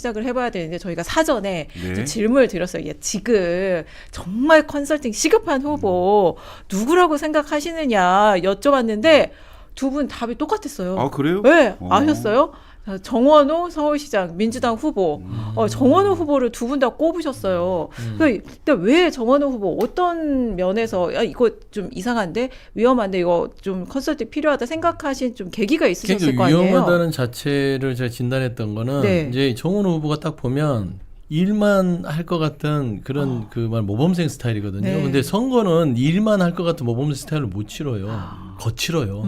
시작을 해봐야 되는데 저희가 사전에 네. 좀 질문을 드렸어요. 지금 정말 컨설팅 시급한 후보 누구라고 생각하시느냐 여쭤봤는데 두 분 답이 똑같았어요. 아, 그래요? 네, 어. 아셨어요? 정원호 서울시장 민주당 후보, 정원호 후보를 두 분 다 꼽으셨어요. 근데 왜 정원호 후보 어떤 면에서 야, 이거 좀 이상한데 위험한데 이거 좀 컨설팅 필요하다 생각하신 좀 계기가 있으셨을 거 아니에요? 위험하다는 자체를 제가 진단했던 거는 네. 이제 정원호 후보가 딱 보면 일만 할 것 같은 그런 그 말 모범생 스타일이거든요. 네. 근데 선거는 일만 할 것 같은 모범생 스타일을 못 치러요. 거칠어요.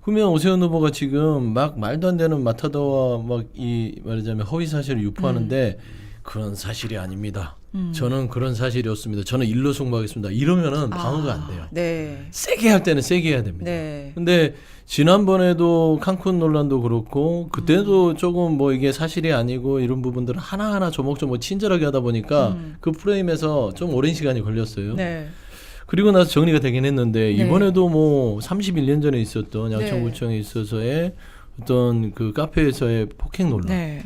그러면 오세훈 후보가 지금 막 말도 안 되는 마타도와 막 이 말하자면 허위 사실을 유포하는데 그런 사실이 아닙니다. 저는 그런 사실이 없습니다. 저는 일로 승부하겠습니다. 이러면은 방어가 안 돼요. 네. 세게 할 때는 세게 해야 됩니다. 네. 근데 지난번에도 칸쿤 논란도 그렇고 그때도 조금 뭐 이게 사실이 아니고 이런 부분들을 하나하나 조목조목 친절하게 하다 보니까 그 프레임에서 좀 오랜 시간이 걸렸어요. 네. 그리고 나서 정리가 되긴 했는데 네. 이번에도 뭐 31년 전에 있었던 네. 양천구청에 있어서의 어떤 그 카페에서의 폭행 논란. 네.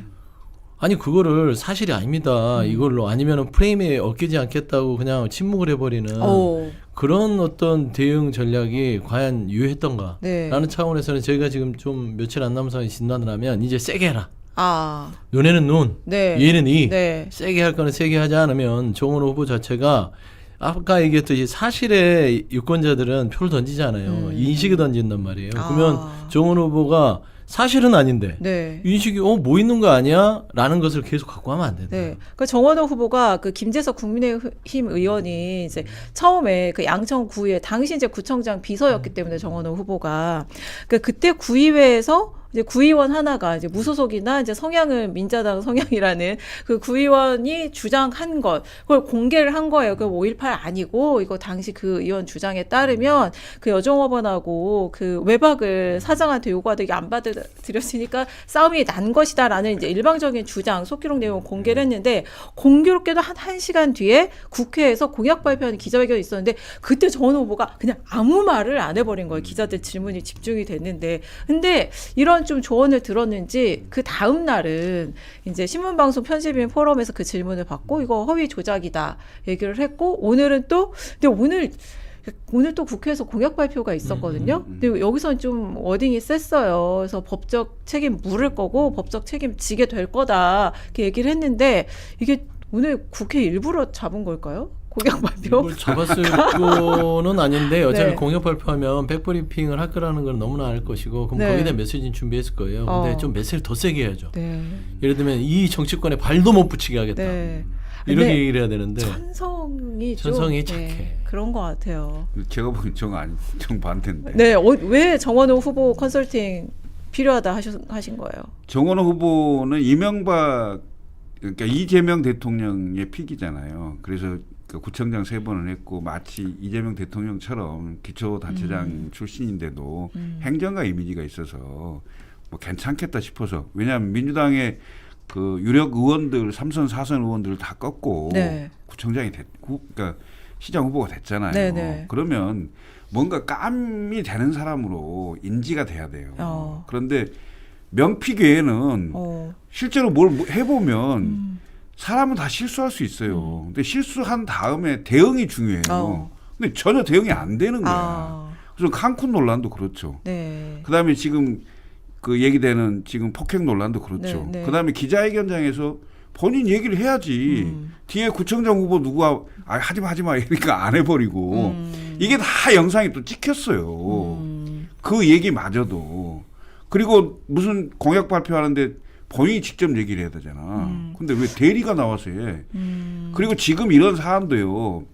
아니 그거를 사실이 아닙니다. 이걸로 아니면은 프레임에 얽히지 않겠다고 그냥 침묵을 해버리는 오. 그런 어떤 대응 전략이 과연 유효했던가? 네. 라는 차원에서는 저희가 지금 좀 며칠 안 남은 사이에 진단을 하면 이제 세게 해라. 아. 눈에는 눈, 네. 얘는 이. 네. 세게 할 거는 세게 하지 않으면 정원호 후보 자체가 아까 얘기했듯이 사실의 유권자들은 표를 던지잖아요. 인식이 던진단 말이에요. 그러면 정원호 후보가 사실은 아닌데 네. 인식이 뭐 있는 거 아니야? 라는 것을 계속 갖고 하면 안 된다. 네. 그 정원호 후보가 그 김재석 국민의힘 의원이 이제 처음에 그 양천구에 당시 이제 구청장 비서였기 때문에 정원호 후보가 그때 구의회에서 이제 구의원 하나가 이제 무소속이나 이제 성향은 민자당 성향이라는 그 구의원이 주장한 것, 그걸 공개를 한 거예요. 그 5.18 아니고 이거 당시 그 의원 주장에 따르면 그 여종업원하고 그 외박을 사장한테 요구하다 이게 안 받아들였으니까 싸움이 난 것이다라는 이제 일방적인 주장, 속기록 내용을 공개를 했는데 공교롭게도 한 시간 뒤에 국회에서 공약 발표하는 기자회견이 있었는데 그때 정원 후보가 그냥 아무 말을 안 해버린 거예요. 기자들 질문이 집중이 됐는데. 근데 이런 좀 조언을 들었는지 그 다음 날은 이제 신문방송 편집인 포럼에서 그 질문을 받고 이거 허위 조작이다 얘기를 했고 오늘은 또 근데 오늘 또 국회에서 공약 발표가 있었거든요. 근데 여기서는 좀 워딩이 셌어요. 그래서 법적 책임 물을 거고 법적 책임 지게 될 거다 이렇게 얘기를 했는데 이게 오늘 국회 일부러 잡은 걸까요? 공약 발표? 이걸 잡았을 거는 아닌데 어차피 네. 공약 발표하면 백브리핑을 할 거라는 건 너무나 알 것이고 그럼 네. 거기에 대한 메시지는 준비했을 거예요. 근데 좀 메시지를 더 세게 해야죠. 네. 예를 들면 이 정치권에 발도 못 붙이게 하겠다. 네. 이렇게 근데 얘기를 해야 되는데 천성이 천성이 좀, 착해. 그런 것 같아요. 제가 보기엔 정 반대인데. 네, 왜 정원호 후보 컨설팅 필요하다 하신 거예요? 정원호 후보는 이명박 그러니까 이재명 대통령의 픽이잖아요. 그래서 그 구청장 3번을 했고 마치 이재명 대통령처럼 기초단체장 출신인데도 행정가 이미지가 있어서 뭐 괜찮겠다 싶어서 왜냐하면 민주당의 그 유력 의원들 3선 4선 의원들을 다 꺾고 네. 구청장이 됐고 그러니까 시장 후보가 됐잖아요. 네네. 그러면 뭔가 깜이 되는 사람으로 인지가 돼야 돼요. 그런데 명픽 외에는 실제로 뭘 해보면 사람은 다 실수할 수 있어요. 근데 실수한 다음에 대응이 중요해요. 근데 전혀 대응이 안 되는 거야. 그래서 칸쿤 논란도 그렇죠. 네. 그다음에 지금 그 얘기되는 지금 폭행 논란도 그렇죠. 네, 네. 그다음에 기자회견장에서 본인 얘기를 해야지. 뒤에 구청장 후보 누가 하지마 이러니까 안 해버리고 이게 다 영상이 또 찍혔어요. 그 얘기마저도. 그리고 무슨 공약 발표하는데 본인이 직접 얘기를 해야 되잖아. 근데 왜 대리가 나와서 해? 그리고 지금 이런 사안도요.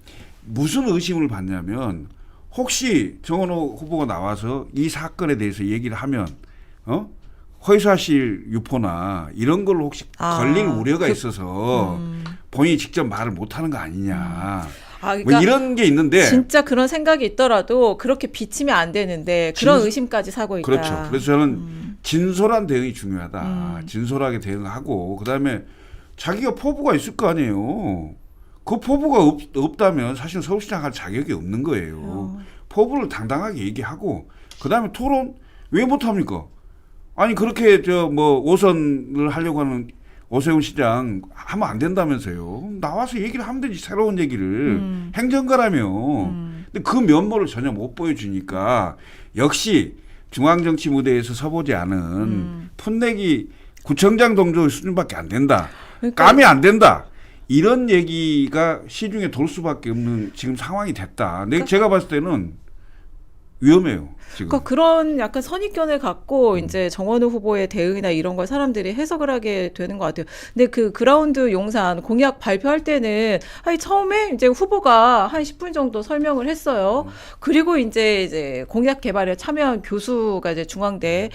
무슨 의심을 받냐면 혹시 정원호 후보가 나와서 이 사건에 대해서 얘기를 하면 허위사실 유포나 이런 걸로 혹시 걸릴 우려가 있어서 본인이 직접 말을 못하는 거 아니냐. 그러니까 뭐 이런 게 있는데 진짜 그런 생각이 있더라도 그렇게 비치면 안 되는데 그런 의심까지 사고 있다. 그렇죠. 그래서 저는 진솔한 대응이 중요하다. 진솔하게 대응하고 그다음에 자기가 포부가 있을 거 아니에요. 그 포부가 없다면 사실 서울시장 할 자격이 없는 거예요. 포부를 당당하게 얘기하고 그다음에 토론 왜 못합니까? 아니 그렇게 저 뭐 5선을 하려고 하는 오세훈 시장 하면 안 된다면서요. 나와서 얘기를 하면 되지, 새로운 얘기를. 행정가라며. 근데 그 면모를 전혀 못 보여주니까 역시 중앙정치 무대에서 서보지 않은 풋내기 구청장 동조 수준밖에 안 된다. 그러니까 감이 안 된다. 이런 얘기가 시중에 돌 수밖에 없는 지금 상황이 됐다. 제가 봤을 때는 위험해요. 지금. 그러니까 그런 약간 선입견을 갖고 이제 정원우 후보의 대응이나 이런 걸 사람들이 해석을 하게 되는 것 같아요. 근데 그 그라운드 용산 공약 발표할 때는 아니 처음에 이제 후보가 한 10분 정도 설명을 했어요. 그리고 이제 공약 개발에 참여한 교수가 이제 중앙대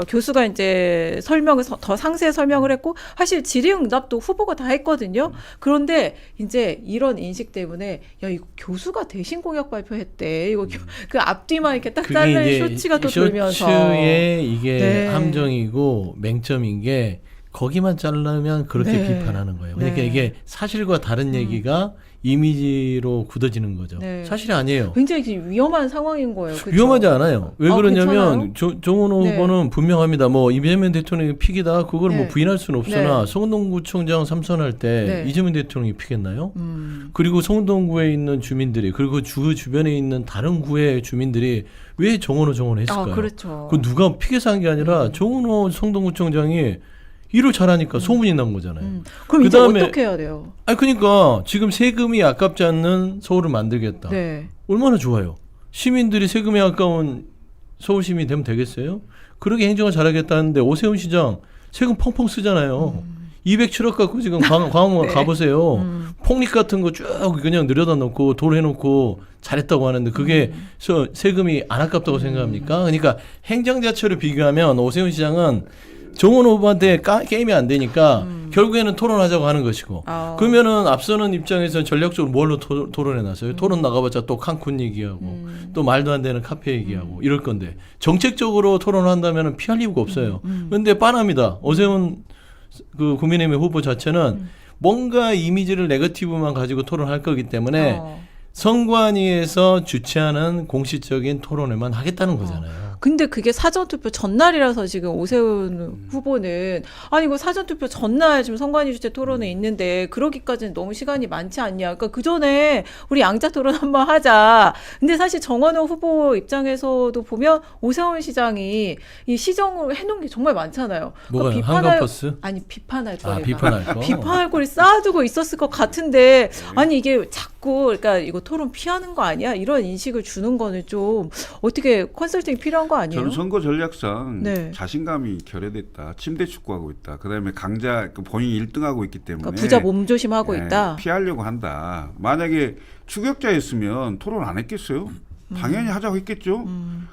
교수가 이제 설명을 더 상세히 설명을 했고 사실 질의응답도 후보가 다 했거든요. 그런데 이제 이런 인식 때문에 야 이거 교수가 대신 공약 발표했대. 이거 그 앞뒤만 이렇게 딱 그게 자른 이제 쇼츠가 또 돌면서 쇼츠의 이게 네. 함정이고 맹점인 게 거기만 자르면 그렇게 네. 비판하는 거예요. 그러니까 네. 이게 사실과 다른 얘기가 이미지로 굳어지는 거죠. 네. 사실이 아니에요. 굉장히 위험한 상황인 거예요. 그쵸? 위험하지 않아요. 왜 아, 그러냐면 정원호 네. 후보는 분명합니다. 뭐 이재명 대통령의 픽이다. 그걸 뭐 네. 부인할 수는 없으나 네. 성동구청장 삼선할 때 네. 이재명 대통령이 픽했나요? 그리고 성동구에 있는 주민들이 그리고 주 주변에 있는 다른 구의 주민들이 왜 정원호 했을까요? 아, 그렇죠. 그 누가 픽해서 한 게 아니라 정원호 성동구청장이 일을 잘하니까 소문이 난 거잖아요. 그럼 이제 그다음에- 어떻게 해야 돼요? 아니 그러니까 지금 세금이 아깝지 않는 서울을 만들겠다. 네. 얼마나 좋아요. 시민들이 세금이 아까운 서울 시민이 되면 되겠어요? 그러게 행정을 잘하겠다는데 오세훈 시장 세금 펑펑 쓰잖아요. 207억 갖고 지금 광화문 네. 가보세요. 폭립 같은 거 쭉 그냥 늘여다 놓고 도로 해놓고 잘했다고 하는데 그게 세금이 안 아깝다고 생각합니까? 그러니까 행정 자체를 비교하면 오세훈 시장은 정원 후보한테 게임이 안 되니까 결국에는 토론하자고 하는 것이고 아. 그러면은 앞서는 입장에서 전략적으로 뭘로 토론해 놨어요? 토론 나가봤자 또 칸쿤 얘기하고 또 말도 안 되는 카페 얘기하고 이럴 건데 정책적으로 토론한다면 피할 이유가 없어요. 그런데 빤합니다. 오세훈 그 국민의힘 후보 자체는 뭔가 이미지를 네거티브만 가지고 토론할 거기 때문에 선관위에서 주최하는 공식적인 토론회만 하겠다는 거잖아요. 근데 그게 사전투표 전날이라서 지금 오세훈 후보는 아니 이거 사전투표 전날 지금 선관위 주최 토론회 있는데 그러기까지는 너무 시간이 많지 않냐. 그러니까 그 전에 우리 양자 토론 한번 하자. 근데 사실 정원호 후보 입장에서도 보면 오세훈 시장이 이 시정을 해놓은 게 정말 많잖아요. 뭐가요? 그러니까 한강버스? 아니 비판할 아 거리가. 비판할 거? 비판할 거리 쌓아두고 있었을 것 같은데 아니 이게 자꾸 그러니까 이거 토론 피하는 거 아니야? 이런 인식을 주는 거는 좀 어떻게 컨설팅이 필요한 거 아니에요? 저는 선거 전략상 네. 자신감이 결여됐다. 침대 축구하고 있다. 그다음에 강자 본인이 1등하고 있기 때문에 그러니까 부자 몸조심하고 예, 있다. 피하려고 한다. 만약에 추격자였으면 토론 안 했겠어요? 당연히 하자고 했겠죠.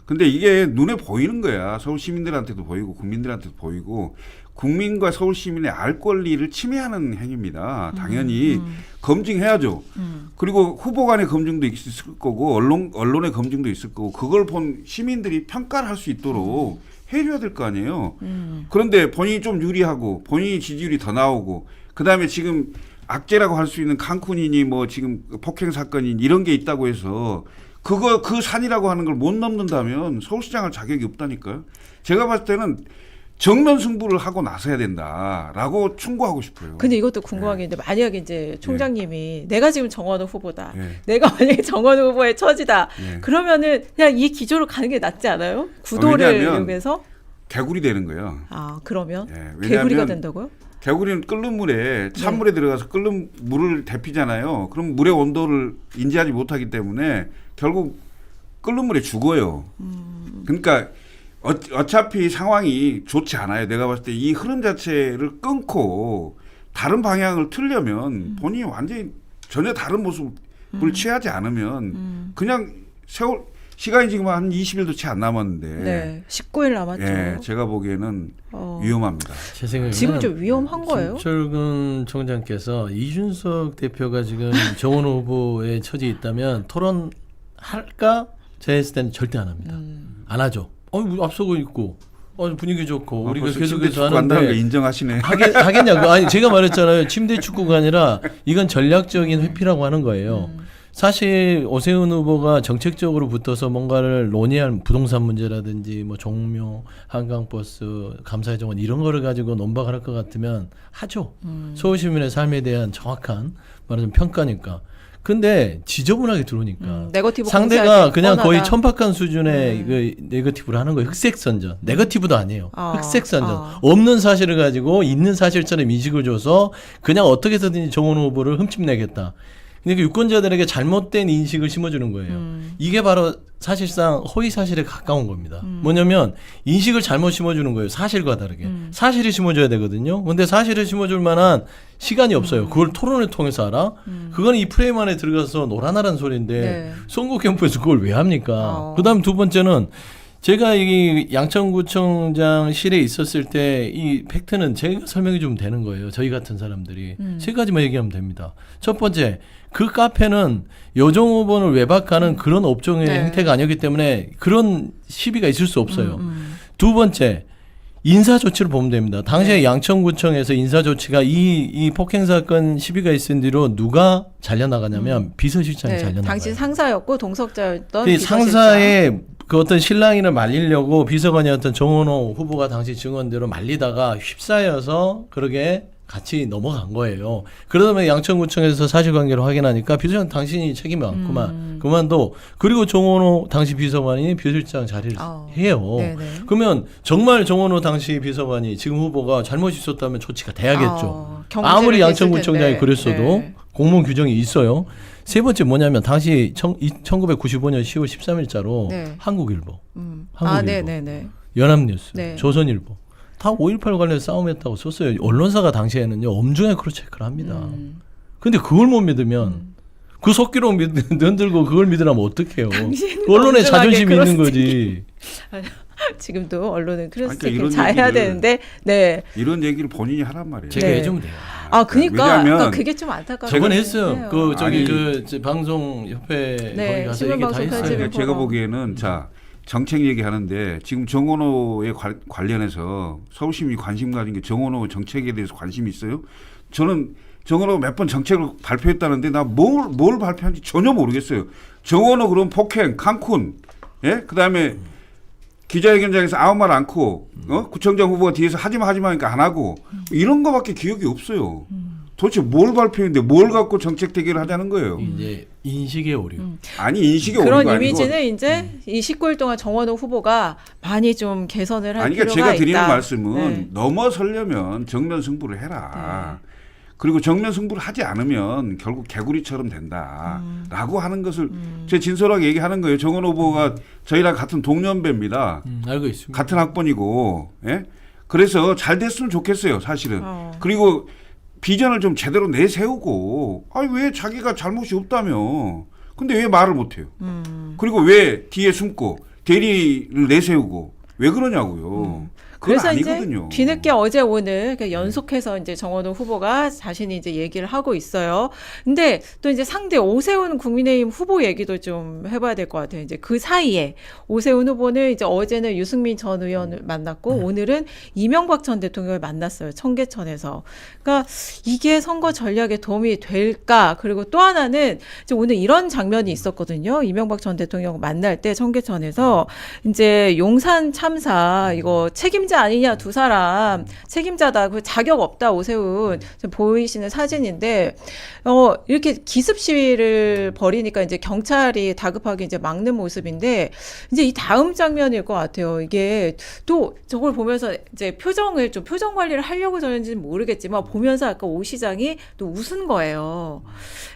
근데 이게 눈에 보이는 거야. 서울 시민들한테도 보이고 국민들한테도 보이고 국민과 서울 시민의 알 권리를 침해하는 행위입니다. 당연히 검증해야죠. 그리고 후보 간의 검증도 있을 거고 언론의 검증도 있을 거고 그걸 본 시민들이 평가를 할 수 있도록 해줘야 될 거 아니에요. 그런데 본인이 좀 유리하고 본인이 지지율이 더 나오고 그다음에 지금 악재라고 할 수 있는 칸쿤이니 뭐 지금 폭행 사건이 이런 게 있다고 해서 그 산이라고 하는 걸 못 넘는다면 서울시장 할 자격이 없다니까요. 제가 봤을 때는 정면 승부를 하고 나서야 된다라고 충고하고 싶어요. 근데 이것도 궁금한 게 있는데 만약에 이제 총장님이 내가 지금 정원호 후보다. 예. 내가 만약에 정원호 후보의 처지다. 예. 그러면은 그냥 이 기조로 가는 게 낫지 않아요? 구도를 왜냐하면 이용해서? 개구리 되는 거예요. 아 그러면 예, 개구리가 왜냐하면 된다고요? 개구리는 끓는 물에 찬물에 들어가서 끓는 물을 데피잖아요. 그럼 물의 온도를 인지하지 못하기 때문에 결국 끓는 물에 죽어요. 그러니까 어차피 상황이 좋지 않아요. 내가 봤을 때 이 흐름 자체를 끊고 다른 방향을 틀려면 본인이 완전히 전혀 다른 모습을 취하지 않으면 그냥 시간이 지금 한 20일도 채 안 남았는데 네, 19일 남았죠. 예, 제가 보기에는 위험합니다. 제 생각에는 지금 좀 위험한 거예요? 김철근 총장께서 이준석 대표가 지금 정원호 후보의 처지에 있다면 토론할까? 제가 했을 때는 절대 안 합니다. 안 하죠. 앞서고 있고 분위기 좋고 우리가 계속해서 한다는 거 하는데 인정하시네. 하겠냐고. 아니 제가 말했잖아요. 침대 축구가 아니라 이건 전략적인 회피라고 하는 거예요. 사실 오세훈 후보가 정책적으로 붙어서 뭔가를 논의할 부동산 문제라든지 뭐 종묘, 한강버스, 감사의 정원 이런 거를 가지고 논박을 할 것 같으면 하죠. 서울 시민의 삶에 대한 정확한 말하자면 평가니까. 근데 지저분하게 들어오니까 네거티브 상대가 공세하기 그냥 거의 뻔하다. 천박한 수준의 그 네거티브를 하는 거예요. 흑색선전. 네거티브도 아니에요. 흑색선전. 없는 사실을 가지고 있는 사실처럼 인식을 줘서 그냥 어떻게 해서든지 정원 후보를 흠집내겠다. 그러니까 유권자들에게 잘못된 인식을 심어주는 거예요. 이게 바로 사실상 허위 사실에 가까운 겁니다. 뭐냐면 인식을 잘못 심어주는 거예요. 사실과 다르게. 사실을 심어줘야 되거든요. 근데 사실을 심어줄 만한 시간이 없어요. 그걸 토론을 통해서 알아? 그건 이 프레임 안에 들어가서 노란하란 소리인데 네. 선거 캠프에서 그걸 왜 합니까? 어. 그다음 두 번째는 제가 이 양천구청장실에 있었을 때 이 팩트는 제가 설명해 주면 되는 거예요. 저희 같은 사람들이. 세 가지만 얘기하면 됩니다. 첫 번째, 그 카페는 여정 후보를 외박하는 그런 업종의 네. 행태가 아니었기 때문에 그런 시비가 있을 수 없어요. 두 번째, 인사 조치를 보면 됩니다. 당시에 양천구청에서 인사 조치가 이 폭행 사건 시비가 있은 뒤로 누가 잘려나가냐면 비서실장이 네, 잘려나가요. 당시 상사였고 동석자였던 그 비서실장. 상사의 그 어떤 신랑이를 말리려고 비서관이었던 정원호 후보가 당시 증언대로 말리다가 휩싸여서 그러게 같이 넘어간 거예요. 그러다 보면 양천구청에서 사실관계를 확인하니까 비서관 당신이 책임이 많구만. 그만도 그리고 정원호 당시 비서관이 비서실장 자리를 해요. 네네. 그러면 정말 정원호 당시 비서관이 지금 후보가 잘못이 있었다면 조치가 돼야겠죠. 경고죄를 아무리 했을 양천구청장이 텐데. 그랬어도 네. 공무원 규정이 있어요. 세 번째 뭐냐면 당시 1995년 10월 13일자로 네. 한국일보, 아, 한국일보, 네네네. 연합뉴스, 네. 조선일보 다 5.18 관련 싸움했다고 썼어요. 언론사가 당시에는요 엄중하게 크로스 체크를 합니다. 근데 그걸 못 믿으면 그 속기록 흔들고 그걸 믿으라면 어떡해요. 당시에는 언론에 엄중하게 자존심이 있는 크로스 거지. 지금도 언론은 크로스 그러니까 이런 체크 잘 해야 얘기를- 되는데, 네. 이런 얘기를 본인이 하란 말이에요. 제가 네. 해주면 돼요. 그러니까 왜냐하면 그게 좀 안타까워요. 저번 했어요. 그 저기 아니, 그 방송 협회 네, 거기 가서 신문 얘기 다 방송 했어요. 편집을 그러니까 제가 보러. 보기에는 자 정책 얘기하는데 지금 정원호에 관련해서 서울시민이 관심 가진 게 정원호 정책에 대해서 관심이 있어요? 저는 정원호가 몇 번 정책을 발표했다는데 나 뭘 발표한지 전혀 모르겠어요. 정원호 그럼 폭행, 칸쿤, 예? 그다음에 기자회견장에서 아무 말 않고 구청장 후보가 뒤에서 하지마 하니까 안 하고 이런 거밖에 기억이 없어요. 도대체 뭘 발표했는데 뭘 갖고 정책 대결을 하자는 거예요. 이제 인식의 오류. 아니 인식이 그런 오류가 아니고 이미지는 이제 이 19일 동안 정원호 후보가 많이 좀 개선을 할 아니, 그러니까 필요가 제가 드리는 있다. 말씀은 네. 넘어서려면 정면 승부를 해라. 그리고 정면 승부를 하지 않으면 결국 개구리처럼 된다라고 하는 것을 제가 진솔하게 얘기하는 거예요. 정원 후보가 저희랑 같은 동년배입니다. 알고 있습니다. 같은 학번이고, 예? 그래서 잘 됐으면 좋겠어요, 사실은. 그리고 비전을 좀 제대로 내세우고, 아니 왜 자기가 잘못이 없다며? 근데 왜 말을 못해요? 그리고 왜 뒤에 숨고 대리를 내세우고 왜 그러냐고요? 그건 그래서 아니거든요. 이제 뒤늦게 어제 오늘 연속해서 이제 정원호 후보가 자신이 이제 얘기를 하고 있어요. 근데 또 이제 상대 오세훈 국민의힘 후보 얘기도 좀 해봐야 될 것 같아요. 이제 그 사이에 오세훈 후보는 이제 어제는 유승민 전 의원을 만났고 오늘은 이명박 전 대통령을 만났어요. 청계천에서. 그러니까 이게 선거 전략에 도움이 될까? 그리고 또 하나는 이제 오늘 이런 장면이 있었거든요. 이명박 전 대통령 만날 때 청계천에서 이제 용산 참사 이거 책임자 아니냐 두 사람 책임자다 그 자격 없다 오세훈 지금 보이시는 사진인데 이렇게 기습 시위를 벌이니까 이제 경찰이 다급하게 이제 막는 모습인데 이제 이 다음 장면일 것 같아요. 이게 또 저걸 보면서 이제 표정 관리를 하려고 저런지는 모르겠지만 보면서 아까 오 시장이 또 웃은 거예요.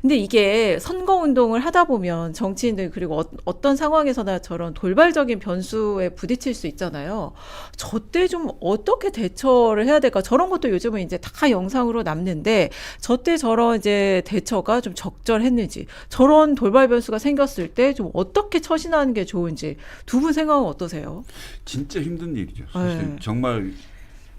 근데 이게 선거 운동을 하다 보면 정치인들 그리고 어떤 상황에서나 저런 돌발적인 변수에 부딪힐 수 있잖아요. 저때 좀 어떻게 대처를 해야 될까? 저런 것도 요즘은 이제 다 영상으로 남는데 저때 저런 이제 대처가 좀 적절했는지 저런 돌발 변수가 생겼을 때 좀 어떻게 처신하는 게 좋은지 두 분 생각은 어떠세요? 진짜 힘든 일이죠. 사실 네. 정말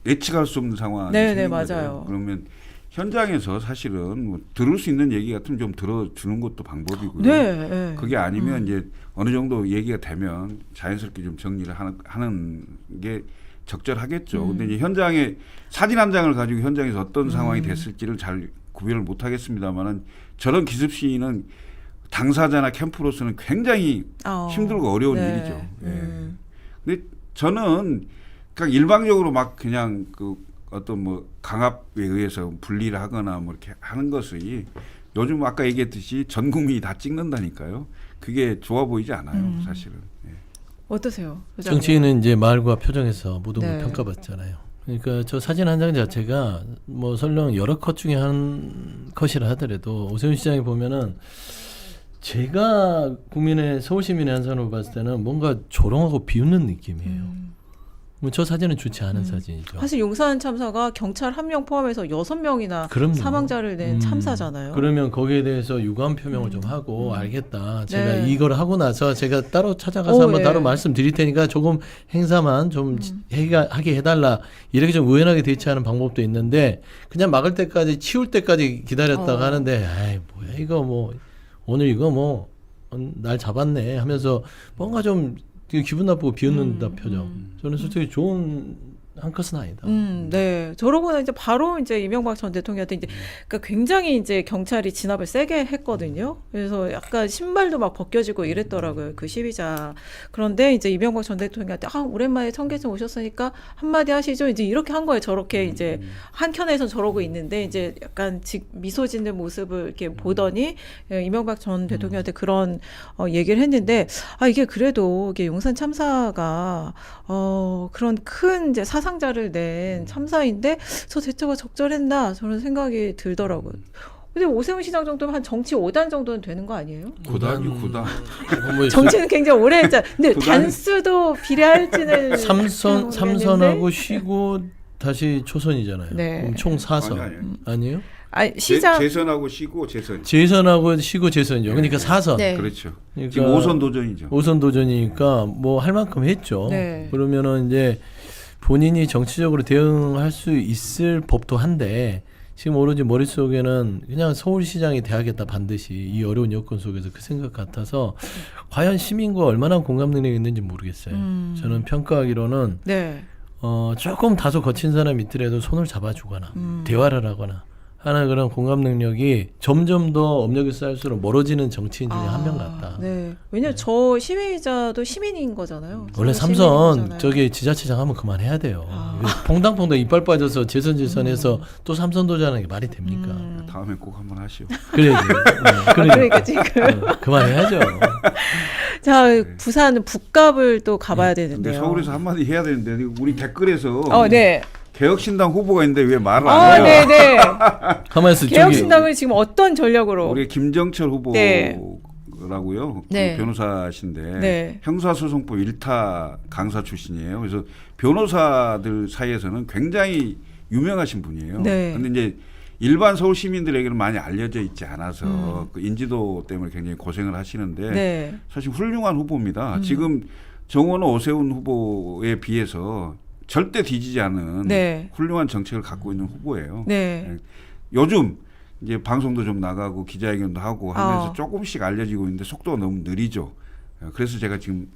예측할 수 없는 상황이 네, 생긴 맞아요. 거죠. 그러면 현장에서 사실은 뭐 들을 수 있는 얘기 같으면 좀 들어주는 것도 방법이고요. 네. 그게 아니면 이제 어느 정도 얘기가 되면 자연스럽게 좀 정리를 하는 게 적절하겠죠. 근데 이제 현장에 사진 한 장을 가지고 현장에서 어떤 상황이 됐을지를 잘 구별을 못 하겠습니다만은 저런 기습 시위는 당사자나 캠프로서는 굉장히 힘들고 어려운 네. 일이죠. 예. 근데 저는 그냥 일방적으로 막 그냥 그 어떤 뭐 강압에 의해서 분리를 하거나 뭐 이렇게 하는 것이 요즘 아까 얘기했듯이 전 국민이 다 찍는다니까요. 그게 좋아 보이지 않아요, 사실은. 예. 어떠세요? 소장님? 정치인은 이제 말과 표정에서 모든 걸 네. 평가받잖아요. 그러니까 저 사진 한 장 자체가 뭐 설령 여러 컷 중에 한 컷이라 하더라도 오세훈 시장이 보면은 제가 국민의 서울시민의 한 사람으로 봤을 때는 뭔가 조롱하고 비웃는 느낌이에요. 뭐 저 사진은 좋지 않은 사진이죠. 사실 용산 참사가 경찰 1명 포함해서 6명이나 그럼요. 사망자를 낸 참사잖아요. 그러면 거기에 대해서 유감 표명을 좀 하고 알겠다. 제가 네. 이걸 하고 나서 제가 따로 찾아가서 한번 예. 따로 말씀드릴 테니까 조금 행사만 좀 하게 해달라. 이렇게 좀 우연하게 대처하는 방법도 있는데 그냥 막을 때까지 치울 때까지 기다렸다가 하는데 아이 뭐야 이거 뭐 오늘 이거 뭐 날 잡았네 하면서 뭔가 좀 되게 기분 나쁘고 비웃는다 표정. 저는 솔직히 좋은 한 컷은 아니다. 네. 저러고는 이제 바로 이제 이명박 전 대통령한테 이제 그러니까 굉장히 이제 경찰이 진압을 세게 했거든요. 그래서 약간 신발도 막 벗겨지고 이랬더라고요. 그 시위자. 그런데 이제 이명박 전 대통령한테 오랜만에 청계천 오셨으니까 한마디 하시죠. 이제 이렇게 한 거예요. 저렇게 이제 한켠에서 저러고 있는데 이제 약간 미소 짓는 모습을 이렇게 보더니 이명박 전 대통령한테 그런 얘기를 했는데 이게 그래도 이게 용산 참사가 그런 큰 이제 사상자를 낸 참사인데 저 대처가 적절했나 저는 생각이 들더라고요. 근데 오세훈 시장 정도면 한 정치 5단 정도는 되는 거 아니에요? 구단이 구단. 뭐 정치는 굉장히 오래 했잖아. 근데 구단. 단수도 비례할지는 삼선하고 쉬고 다시 초선이잖아요. 네. 그럼 총 4선. 아니. 아니에요? 시장 재선하고 쉬고 재선. 재선하고 쉬고 재선이죠. 그러니까 4선. 네. 그렇죠. 그러니까 지금 5선 도전이죠. 5선 도전이니까 뭐 할 만큼 했죠. 네. 그러면은 이제 본인이 정치적으로 대응할 수 있을 법도 한데 지금 오로지 머릿속에는 그냥 서울시장이 돼야겠다 반드시 이 어려운 여건 속에서 그 생각 같아서 과연 시민과 얼마나 공감 능력이 있는지 모르겠어요. 저는 평가하기로는 네. 조금 다소 거친 사람이 있더라도 손을 잡아주거나 대화를 하거나 하는 그런 공감 능력이 점점 더 업력이 쌓일수록 멀어지는 정치인 중에 한 명 같다. 네. 왜냐면 저 시민자도 시민인 거잖아요. 원래 서울 시민인 삼선 거잖아요. 저기 지자체장 하면 그만해야 돼요. 퐁당퐁당 이빨 빠져서 재선해서 또 삼선 도전하는 게 말이 됩니까? 다음에 꼭 한번 하시오. 그래야지. 그러니까 지금 그만해야죠. 자 부산 북갑을 또 가봐야 되는데요. 근데 서울에서 한마디 해야 되는데 우리 댓글에서 네. 개혁신당 후보가 있는데 왜 말을 안 해요? 네네. 가만히 있어. 개혁신당은 지금 어떤 전략으로? 우리 김정철 네. 후보라고요. 네. 그 변호사신데 네. 형사소송법 1타 강사 출신이에요. 그래서 변호사들 사이에서는 굉장히 유명하신 분이에요. 네. 근데 이제 일반 서울 시민들에게는 많이 알려져 있지 않아서 그 인지도 때문에 굉장히 고생을 하시는데 네. 사실 훌륭한 후보입니다. 지금 정원호 오세훈 후보에 비해서 절대 뒤지지 않은 네. 훌륭한 정책을 갖고 있는 후보예요. 네. 요즘 이제 방송도 좀 나가고 기자회견도 하고 하면서 조금씩 알려지고 있는데 속도가 너무 느리죠. 그래서 제가 지금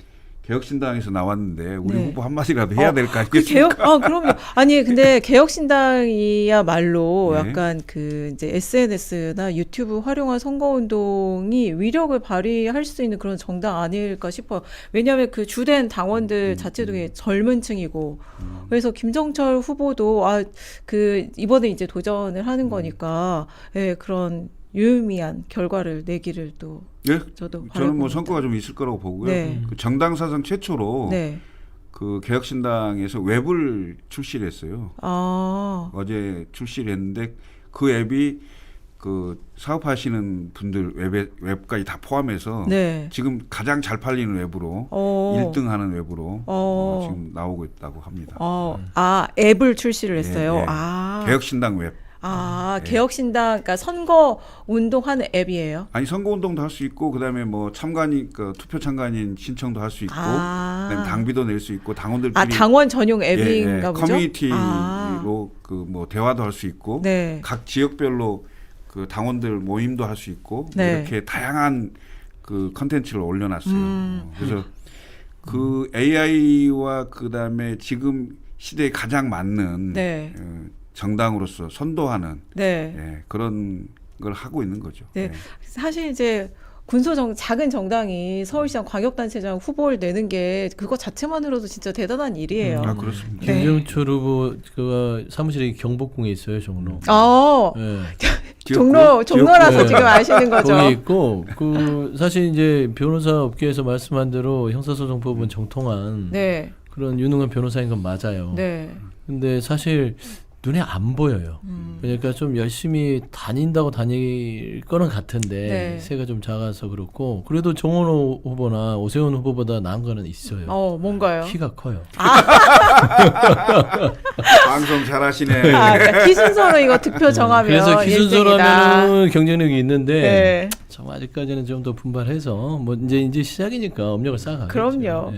개혁신당에서 나왔는데 우리 네. 후보 한마디라도 해야 될 거 그 아니겠습니까? 개혁, 그럼요. 아니, 근데 개혁신당이야말로 네. 약간 그 이제 SNS나 유튜브 활용한 선거운동이 위력을 발휘할 수 있는 그런 정당 아닐까 싶어요. 왜냐하면 그 주된 당원들 자체도 되게 젊은 층이고, 그래서 김정철 후보도 그 이번에 이제 도전을 하는 거니까, 예, 그런 유의미한 결과를 내기를 또 네? 저도 저는 뭐 바라봅니다. 성과가 좀 있을 거라고 보고요. 네. 그 정당 사상 최초로 네. 그 개혁신당에서 웹을 출시를 했어요. 어제 출시를 했는데 그 앱이 그 사업하시는 분들 웹까지 다 포함해서 네. 지금 가장 잘 팔리는 웹으로 1등하는 웹으로 지금 나오고 있다고 합니다. 앱을 출시를 했어요. 네. 개혁신당 웹. 네. 개혁신당, 그러니까 선거 운동하는 앱이에요. 아니 선거운동도 할 수 있고 그다음에 뭐 참관인 그 투표 참관인 신청도 할 수 있고 그다음에 당비도 낼 수 있고 당원들끼리 당원 전용 앱인가 보죠. 커뮤니티로 그 뭐 대화도 할 수 있고 네. 각 지역별로 그 당원들 모임도 할 수 있고 네. 이렇게 다양한 그 컨텐츠를 올려놨어요. 그래서 그 AI와 그다음에 지금 시대에 가장 맞는 네. 정당으로서 선도하는 네. 그런 걸 하고 있는 거죠. 네. 사실 이제 작은 정당이 서울시장 광역단체장 후보를 내는 게 그거 자체만으로도 진짜 대단한 일이에요. 아 그렇습니다. 네. 김정철 후보 그 사무실이 경복궁에 있어요, 종로. 네. 종로라서 네. 지금 아시는 거죠. 거기 있고 그 사실 이제 변호사 업계에서 말씀한 대로 형사소송법은 정통한 네. 그런 유능한 변호사인 건 맞아요. 네. 근데 사실 눈에 안 보여요. 그러니까 좀 열심히 다닌다고 다닐 거는 같은데 네. 새가 좀 작아서 그렇고 그래도 정원호 후보나 오세훈 후보보다 나은 거는 있어요. 뭔가요? 키가 커요. 방송 잘하시네. 그러니까 기순서로 이거 득표 정하면 그래서 기준서로 일등이다. 하면은 경쟁력이 있는데 네. 참 아직까지는 좀 더 분발해서 뭐 이제 시작이니까 업력을 쌓아가겠죠. 그럼요. 네.